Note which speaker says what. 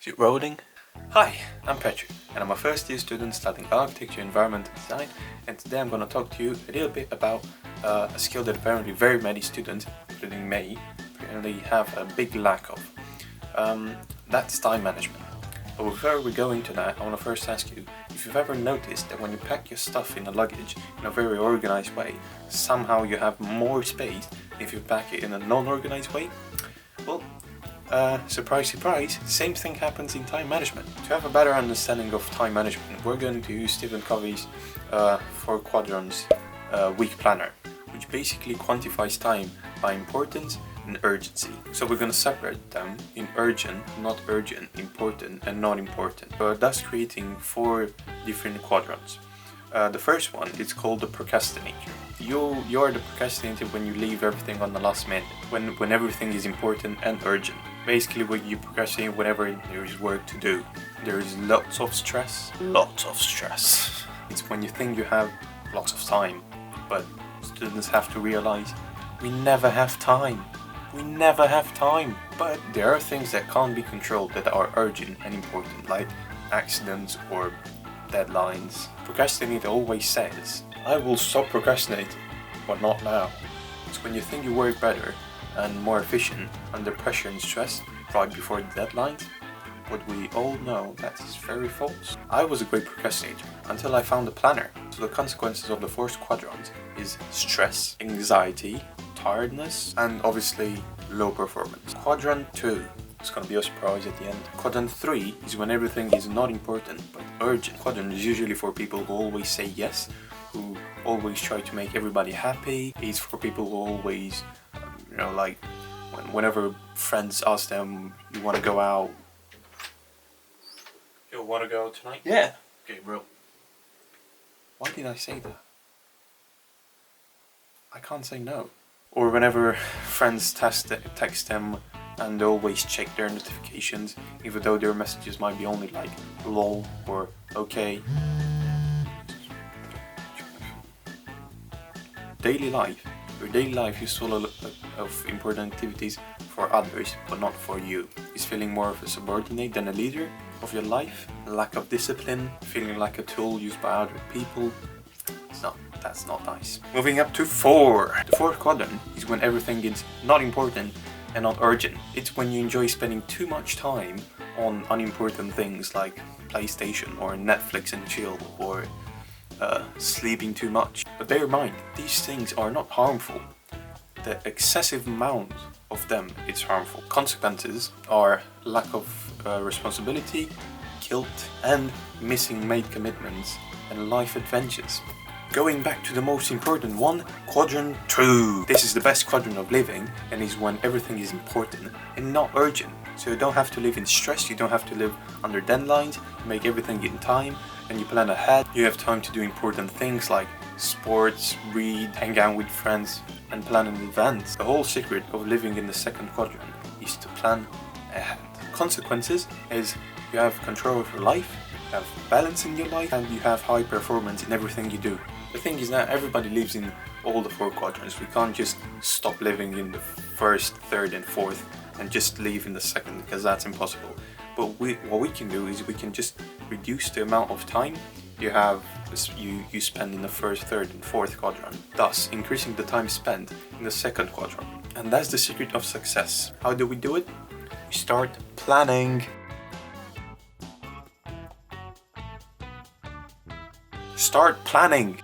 Speaker 1: Is it rolling? Hi, I'm Petru, and I'm a first year student studying architecture and environmental design, and today I'm going to talk to you a little bit about a skill that apparently very many students, including me, apparently have a big lack of. That's time management. But before we go into that, I want to first ask you if you've ever noticed that when you pack your stuff in a luggage in a very organized way, somehow you have more space if you pack it in a non-organized way. Well, surprise, surprise, same thing happens in time management. To have a better understanding of time management, we're going to use Stephen Covey's 4 Quadrants week planner, which basically quantifies time by importance and urgency. So we're going to separate them in urgent, not urgent, important and non-important, thus creating 4 different quadrants. The first one is called the procrastinator. You're the procrastinator when you leave everything on the last minute, when everything is important and urgent. Basically, when you procrastinate whenever there is work to do. There is lots of stress. It's when you think you have lots of time, but students have to realize we never have time. But there are things that can't be controlled that are urgent and important, like accidents or deadlines. Procrastinator always says, I will stop procrastinating, but not now. It's when you think you work better and more efficient under pressure and stress right before the deadlines, but we all know that is very false. I was a great procrastinator until I found a planner. So the consequences of the 4th quadrant is stress, anxiety, tiredness, and obviously low performance. Quadrant 2. It's gonna be a surprise at the end. Quadrant 3 is when everything is not important but urgent. Quadrant is usually for people who always say yes, who always try to make everybody happy. It's for people who always, like whenever friends ask them, you want to go out? You want to go out tonight?
Speaker 2: Yeah.
Speaker 1: Okay, bro. Why did I say that? I can't say no. Or whenever friends text them and they always check their notifications, even though their messages might be only like lol or okay. Daily life. Your daily life is full of important activities for others, but not for you. Is feeling more of a subordinate than a leader of your life, lack of discipline, feeling like a tool used by other people. That's not nice. Moving up to 4. The 4th quadrant is when everything is not important and not urgent. It's when you enjoy spending too much time on unimportant things like PlayStation or Netflix and chill or sleeping too much. But bear in mind, these things are not harmful. The excessive amount of them is harmful. Consequences are lack of responsibility, guilt, and missing made commitments and life adventures. Going back to the most important one, Quadrant 2. This is the best quadrant of living and is when everything is important and not urgent. So you don't have to live in stress, you don't have to live under deadlines, you make everything in time and you plan ahead. You have time to do important things like sports, read, hang out with friends and plan an event. The whole secret of living in the 2nd quadrant is to plan ahead. Consequences is you have control of your life, you have balance in your life, and you have high performance in everything you do. The thing is that everybody lives in all the 4 quadrants. We can't just stop living in the 1st, 3rd and 4th and just leave in the 2nd, because that's impossible. But what we can do is we can just reduce the amount of time you spend in the 1st, 3rd and 4th quadrant, thus increasing the time spent in the 2nd quadrant. And that's the secret of success. How do we do it? We start planning. Start planning.